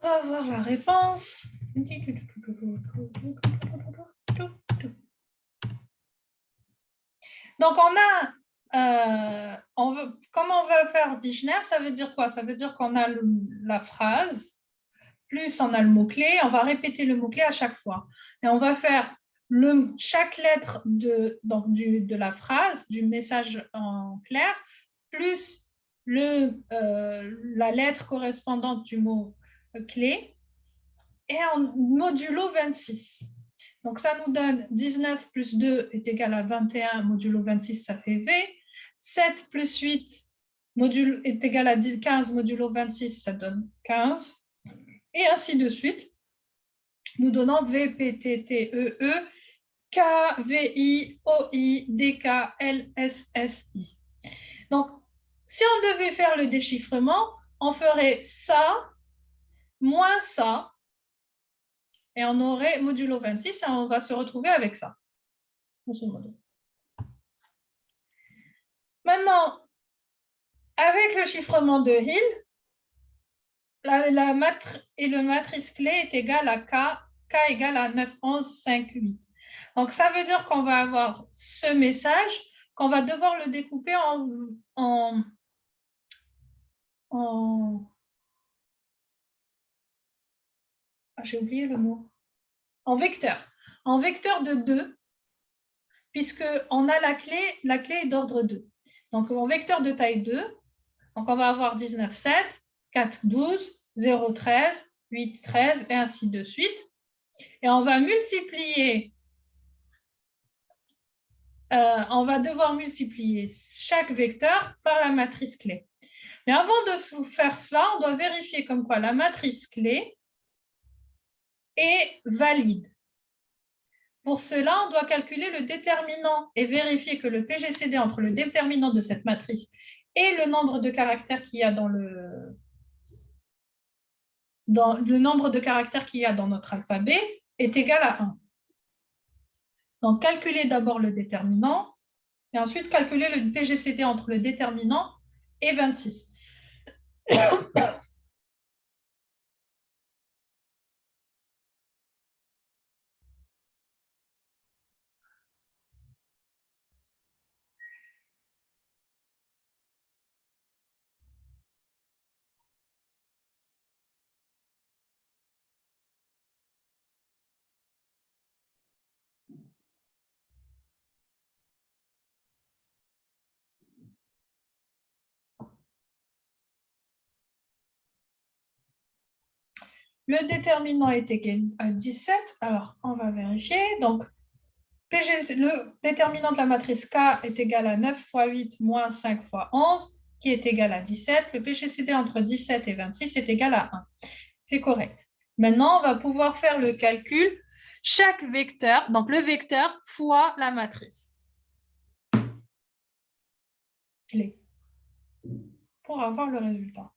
On va voir la réponse. Donc, comme on veut faire binaire, ça veut dire quoi? Ça veut dire qu'on a la phrase, plus on a le mot-clé, on va répéter le mot-clé à chaque fois. Et on va faire chaque lettre de la phrase, du message en clair, plus la lettre correspondante du mot clé, et en modulo 26. Donc, ça nous donne 19 plus 2 est égal à 21, modulo 26, ça fait V. 7 plus 8 est égal à 15, modulo 26, ça donne 15. Et ainsi de suite, nous donnons V, P, T, T, E, E, K, V, I, O, I, D, K, L, S, S, I. Donc, si on devait faire le déchiffrement, on ferait ça moins ça, et on aurait modulo 26, et on va se retrouver avec ça. Maintenant, avec le chiffrement de Hill, le matrice clé est égal à K égale à 9, 11, 5, 8. Donc, ça veut dire qu'on va avoir ce message, qu'on va devoir le découper j'ai oublié le mot. En vecteur. En vecteur de 2, puisqu'on a la clé est d'ordre 2. Donc, en vecteur de taille 2, donc on va avoir 19, 7, 4, 12, 0, 13, 8, 13, et ainsi de suite. Et on va devoir multiplier chaque vecteur par la matrice clé. Mais avant de faire cela, on doit vérifier comme quoi la matrice clé est valide. Pour cela, on doit calculer le déterminant et vérifier que le PGCD entre le déterminant de cette matrice et le nombre de caractères qu'il y a dans notre alphabet est égal à 1. Donc, calculer d'abord le déterminant et ensuite calculer le PGCD entre le déterminant et 26. Le déterminant est égal à 17. Alors, on va vérifier. Donc, le déterminant de la matrice K est égal à 9 fois 8 moins 5 fois 11, qui est égal à 17. Le PGCD entre 17 et 26 est égal à 1. C'est correct. Maintenant, on va pouvoir faire le calcul. Chaque vecteur, donc le vecteur fois la matrice clé, pour avoir le résultat.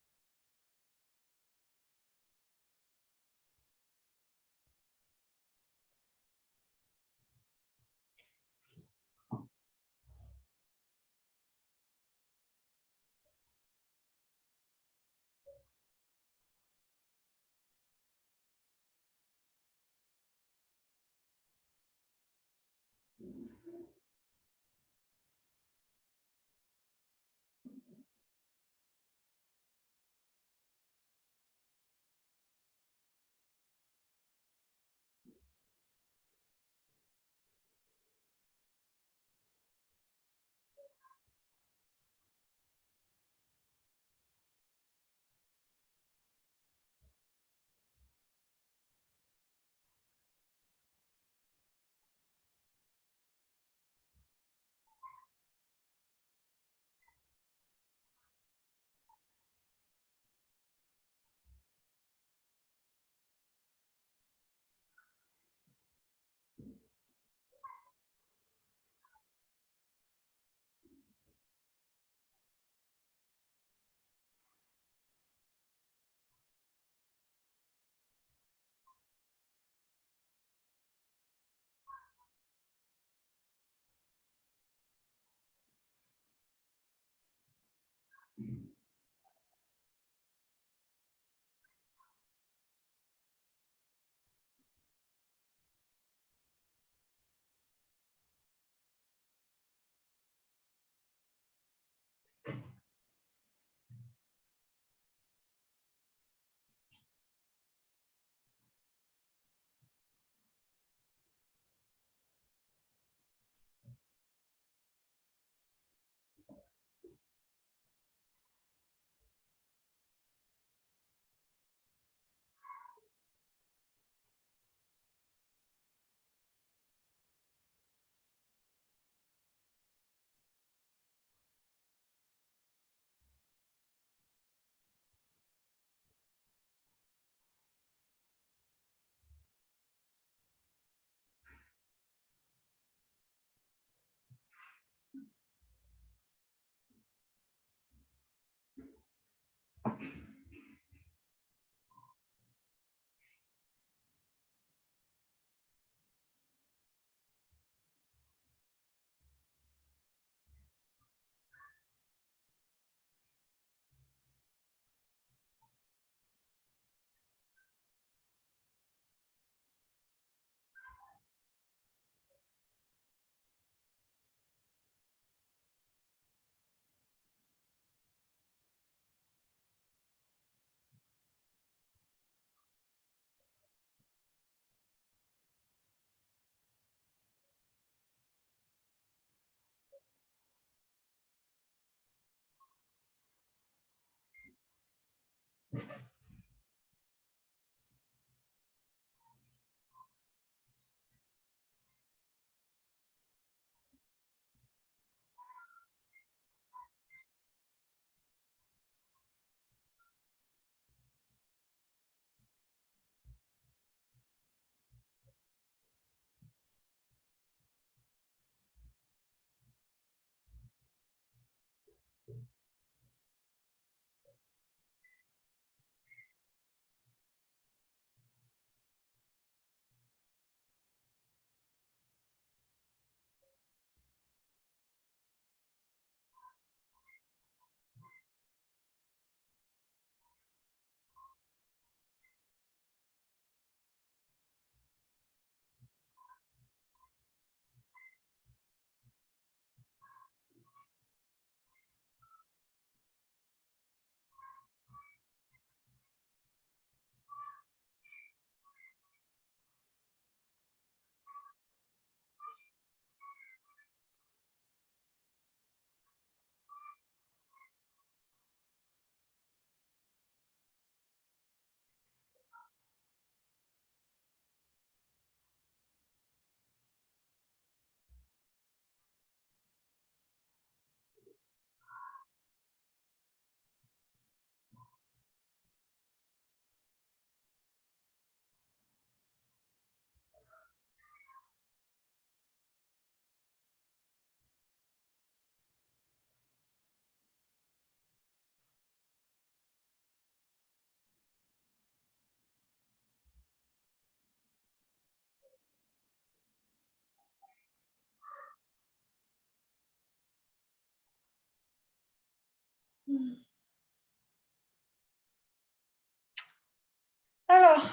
Alors,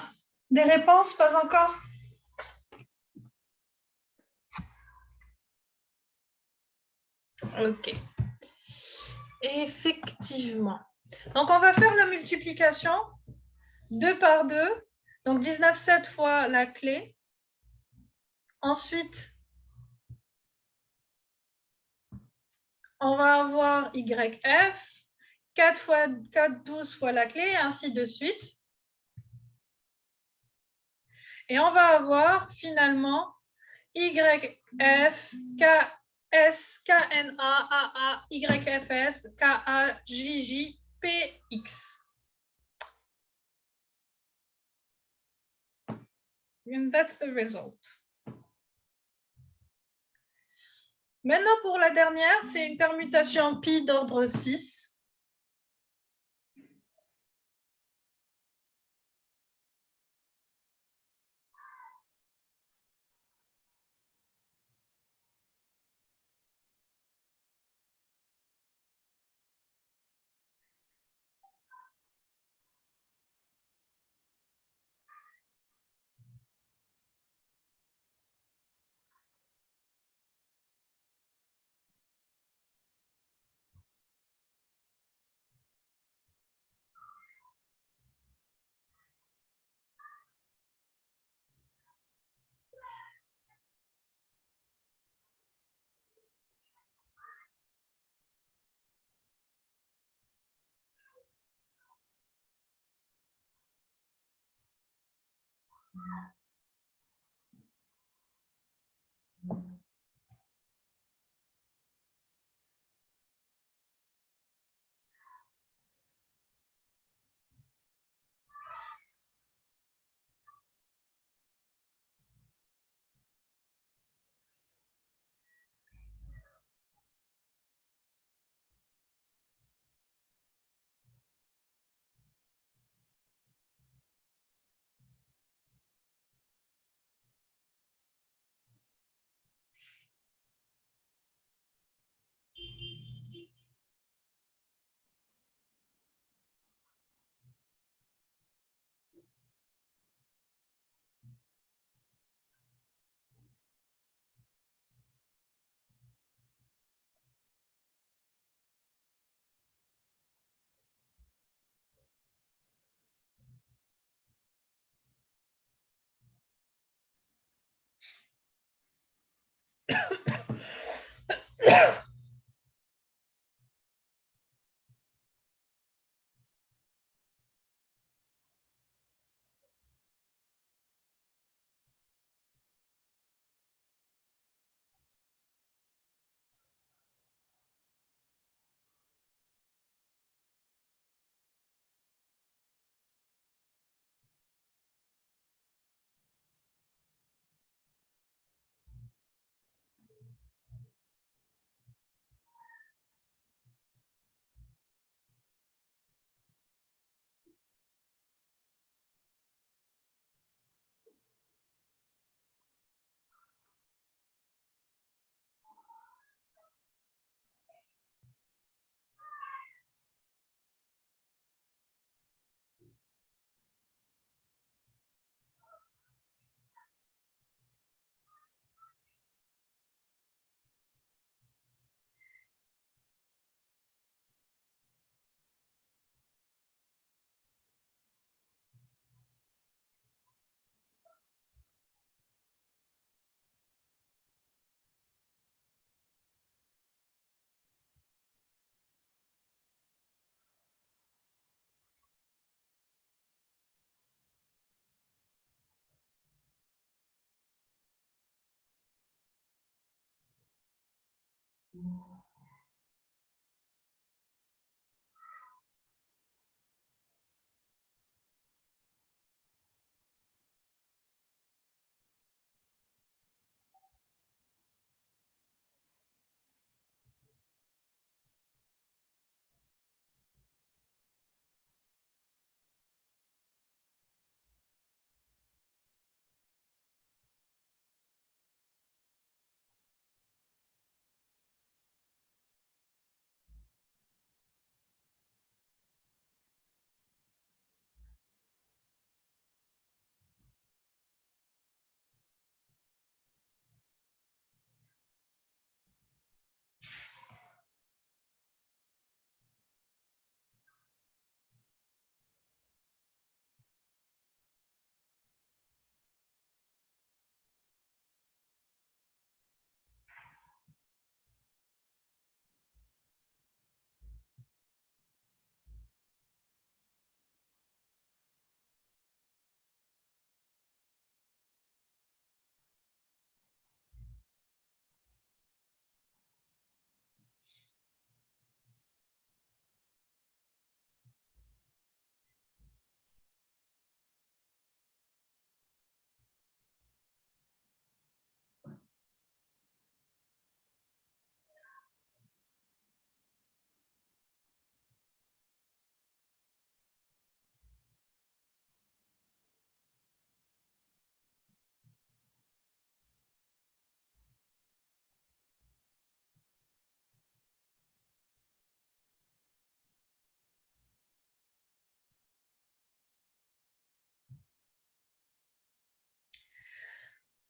des réponses, pas encore? Ok. Effectivement. Donc, on va faire la multiplication 2 par 2. Donc, 19 7 fois la clé. Ensuite, on va avoir YF, 4 fois 4, 12 fois la clé, et ainsi de suite. Et on va avoir finalement YF, KS, KNA, AA, YFS, KA, JJ, PX. And that's the result. Maintenant, pour la dernière, c'est une permutation pi d'ordre 6.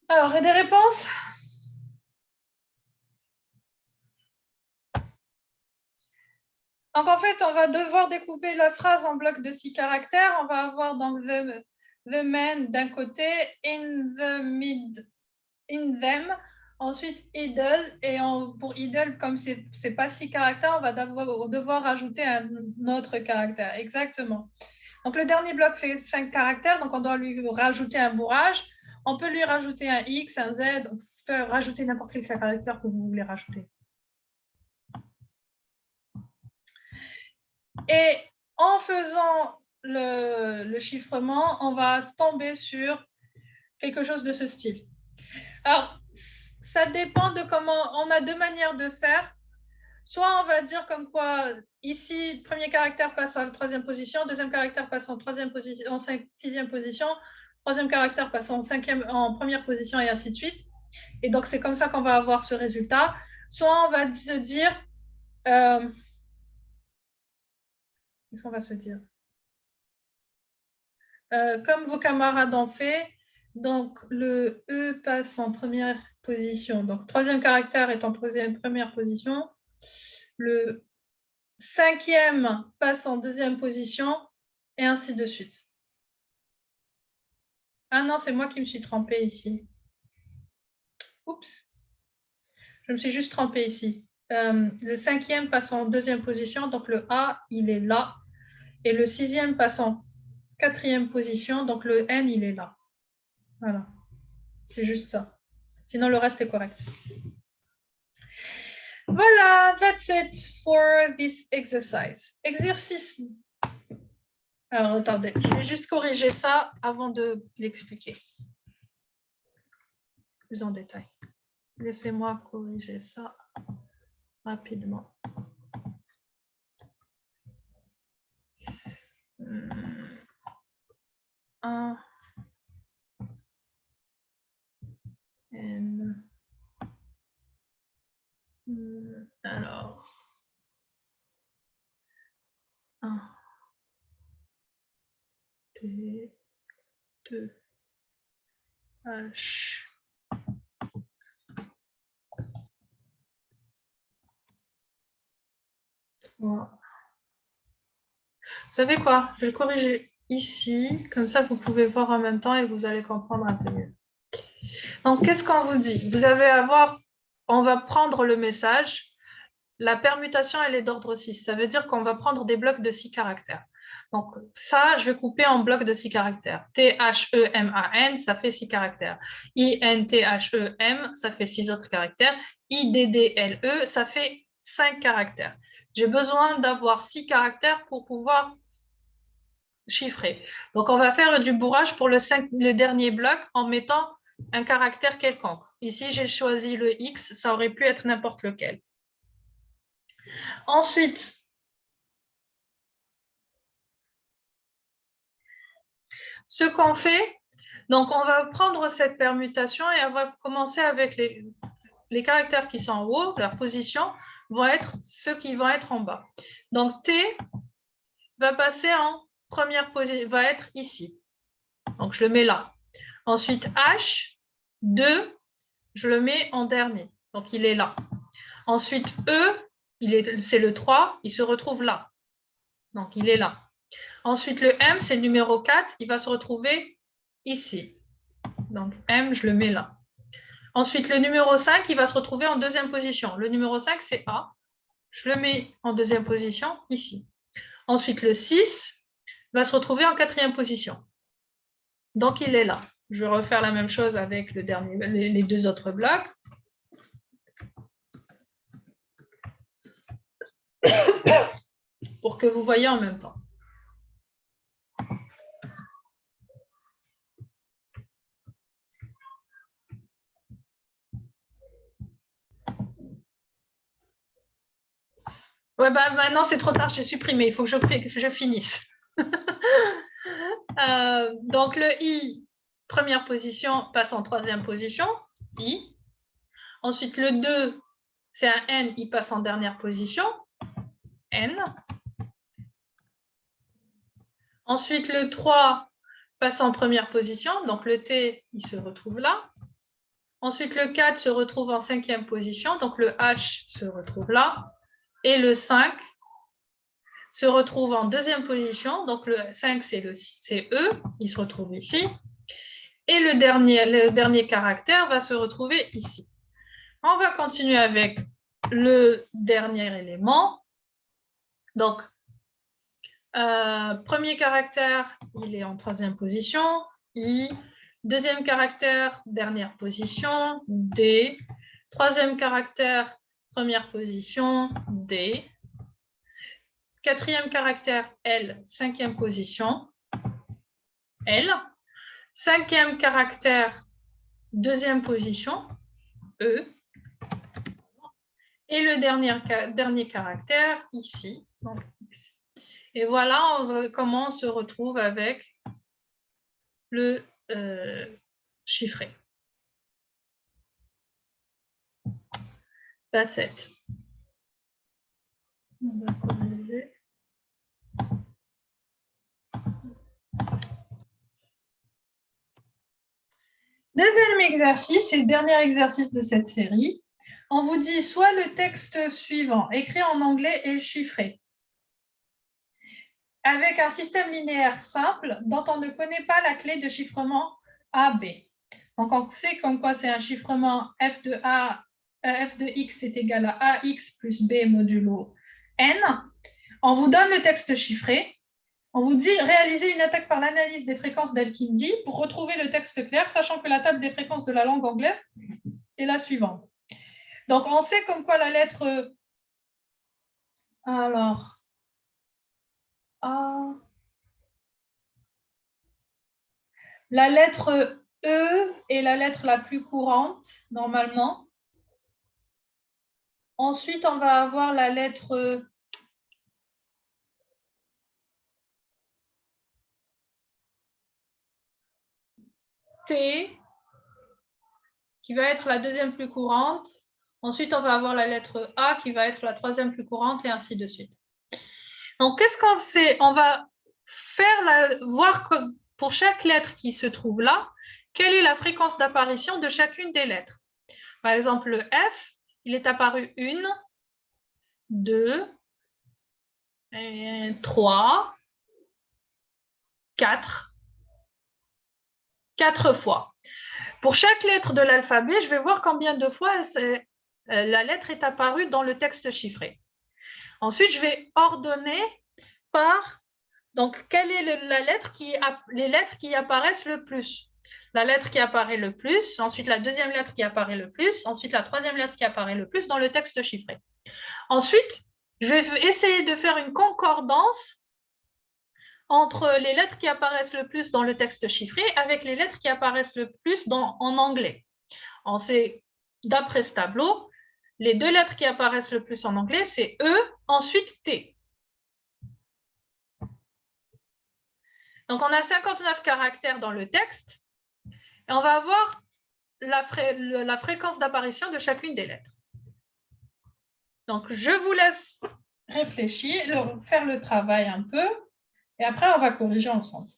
Alors, et des réponses? Donc, en fait, on va devoir découper la phrase en blocs de 6 caractères. On va avoir donc the man d'un côté, in the mid, in them. Ensuite, idle. Et pour idle, comme ce n'est pas 6 caractères, on va devoir rajouter un autre caractère. Exactement. Donc, le dernier bloc fait 5 caractères. Donc, on doit lui rajouter un bourrage. On peut lui rajouter un X, un Z. On peut rajouter n'importe quel caractère que vous voulez rajouter. Et en faisant le chiffrement, on va tomber sur quelque chose de ce style. Alors, ça dépend de comment... On a deux manières de faire. Soit on va dire comme quoi, ici, le premier caractère passe en troisième position, deuxième caractère passe en sixième position, troisième caractère passe en première position et ainsi de suite. Et donc, c'est comme ça qu'on va avoir ce résultat. Soit on va se dire... qu'est-ce qu'on va se dire? Comme vos camarades ont fait, donc le E passe en première position. Donc, troisième caractère est en première position. Le cinquième passe en deuxième position et ainsi de suite. Ah non, c'est moi qui me suis trompée ici. Oups. Je me suis juste trompée ici. Le cinquième passe en deuxième position, donc le A, il est là. Et le sixième passe en quatrième position, donc le N, il est là. Voilà. C'est juste ça. Sinon, le reste est correct. Voilà, that's it for this exercise. Exercice. Alors, attendez, je vais juste corriger ça avant de l'expliquer plus en détail. Laissez-moi corriger ça rapidement. Un N. Alors. 1 T 2 H. Voilà. Vous savez quoi? Je vais le corriger ici, comme ça vous pouvez voir en même temps et vous allez comprendre un peu mieux. Donc, qu'est-ce qu'on vous dit? Vous allez avoir, on va prendre le message, la permutation elle est d'ordre 6, ça veut dire qu'on va prendre des blocs de 6 caractères. Donc, ça, je vais couper en blocs de 6 caractères. T-H-E-M-A-N, ça fait 6 caractères. I-N-T-H-E-M, ça fait 6 autres caractères. I-D-D-L-E, ça fait 5 caractères. J'ai besoin d'avoir 6 caractères pour pouvoir chiffrer. Donc, on va faire du bourrage pour le dernier bloc en mettant un caractère quelconque. Ici, j'ai choisi le X, ça aurait pu être n'importe lequel. Ensuite, ce qu'on fait, donc on va prendre cette permutation et on va commencer avec les caractères qui sont en haut, leur position vont être ceux qui vont être en bas. Donc T va passer en première position, va être ici. Donc je le mets là. Ensuite H, 2, je le mets en dernier. Donc il est là. Ensuite E, c'est le 3, il se retrouve là. Donc il est là. Ensuite, le M, c'est le numéro 4, il va se retrouver ici. Donc, M, je le mets là. Ensuite, le numéro 5, il va se retrouver en deuxième position. Le numéro 5, c'est A. Je le mets en deuxième position, ici. Ensuite, le 6 va se retrouver en quatrième position. Donc, il est là. Je vais refaire la même chose avec les deux autres blocs. Pour que vous voyez en même temps. Ouais, bah, maintenant, c'est trop tard, j'ai supprimé. Il faut que je finisse. Donc, le I, première position, passe en troisième position. I. Ensuite, le 2, c'est un N, il passe en dernière position. N. Ensuite, le 3 passe en première position. Donc, le T, il se retrouve là. Ensuite, le 4 se retrouve en 5e position, donc le H se retrouve là. Et le 5 se retrouve en 2e position, donc le 5 c'est E, il se retrouve ici. Et le dernier caractère va se retrouver ici. On va continuer avec le dernier élément. Donc, premier caractère, il est en 3e position, I. Deuxième caractère, dernière position, D. Troisième caractère, première position, D. Quatrième caractère, L. 5e position, L. Cinquième caractère, 2e position, E. Et le dernier caractère, ici. Donc, ici. Et voilà comment on se retrouve avec le chiffré. That's it. On va corriger. Deuxième exercice, c'est le dernier exercice de cette série. On vous dit soit le texte suivant, écrit en anglais et chiffré, avec un système linéaire simple dont on ne connaît pas la clé de chiffrement AB. Donc, on sait comme quoi c'est un chiffrement f de x est égal à ax plus b modulo n. On vous donne le texte chiffré. On vous dit réaliser une attaque par l'analyse des fréquences d'Al-Kindi pour retrouver le texte clair, sachant que la table des fréquences de la langue anglaise est la suivante. Donc, on sait comme quoi la lettre... Alors... A... La lettre E est la lettre la plus courante, normalement. Ensuite, on va avoir la lettre T, qui va être la deuxième plus courante. Ensuite, on va avoir la lettre A, qui va être la troisième plus courante, et ainsi de suite. Donc, qu'est-ce qu'on sait? On va voir que pour chaque lettre qui se trouve là, quelle est la fréquence d'apparition de chacune des lettres. Par exemple, le F, il est apparu 1, 2, 3, 4 fois. Pour chaque lettre de l'alphabet, je vais voir combien de fois la lettre est apparue dans le texte chiffré. Ensuite, je vais ordonner par, donc, quelle est les lettres qui apparaissent le plus. La lettre qui apparaît le plus, ensuite la deuxième lettre qui apparaît le plus, ensuite la troisième lettre qui apparaît le plus dans le texte chiffré. Ensuite, je vais essayer de faire une concordance entre les lettres qui apparaissent le plus dans le texte chiffré avec les lettres qui apparaissent le plus en anglais. On sait, d'après ce tableau, les deux lettres qui apparaissent le plus en anglais, c'est E, ensuite T. Donc, on a 59 caractères dans le texte et on va avoir la fréquence d'apparition de chacune des lettres. Donc, je vous laisse réfléchir, faire le travail un peu et après, on va corriger ensemble.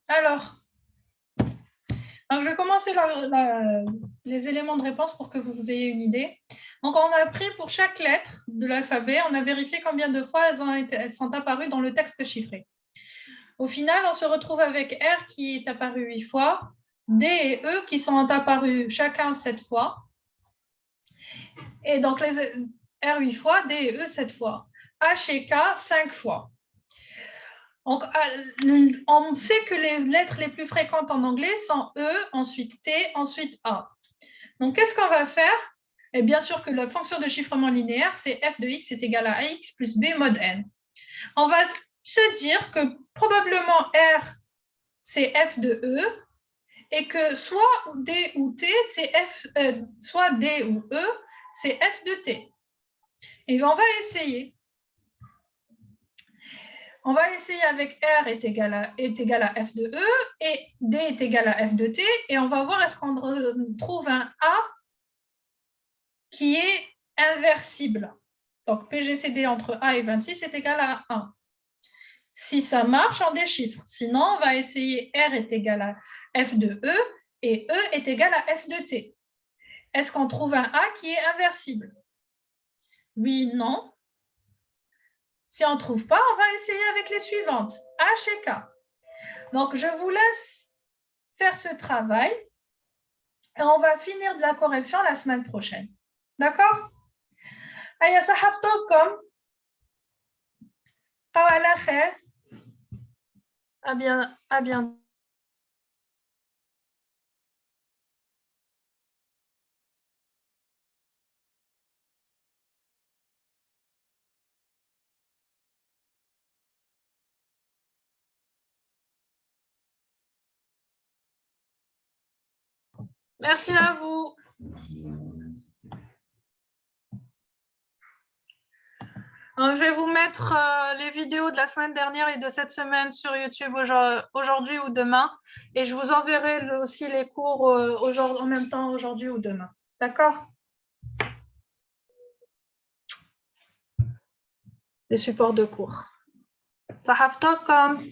Alors, Donc, je vais commencer les éléments de réponse pour que vous ayez une idée. Donc, on a pris pour chaque lettre de l'alphabet, on a vérifié combien de fois elles sont apparues dans le texte chiffré. Au final, on se retrouve avec R qui est apparu 8 fois, D et E qui sont apparus chacun 7 fois. Et donc, R 8 fois, D et E 7 fois. H et K 5 fois. Donc, on sait que les lettres les plus fréquentes en anglais sont E, ensuite T, ensuite A. Donc, qu'est-ce qu'on va faire? Et bien sûr que la fonction de chiffrement linéaire, c'est f de x est égal à ax plus b mod n. On va se dire que probablement R, c'est f de E, et que soit D ou T, c'est soit D ou E, c'est f de T. Et on va essayer. On va essayer avec R est égal à f de E et D est égal à f de T, et on va voir est-ce qu'on trouve un A qui est inversible. Donc, PGCD entre A et 26 est égal à 1. Si ça marche, on déchiffre. Sinon, on va essayer R est égal à f de E et E est égal à f de T. Est-ce qu'on trouve un A qui est inversible? Oui, non. Si on ne trouve pas, on va essayer avec les suivantes, H et K. Donc, je vous laisse faire ce travail et on va finir de la correction la semaine prochaine. D'accord? Aya صحفتكم على خير. À bientôt. Merci à vous. Donc, je vais vous mettre les vidéos de la semaine dernière et de cette semaine sur YouTube aujourd'hui ou demain. Et je vous enverrai aussi les cours en même temps aujourd'hui ou demain. D'accord? Les supports de cours. Ça have talk comme.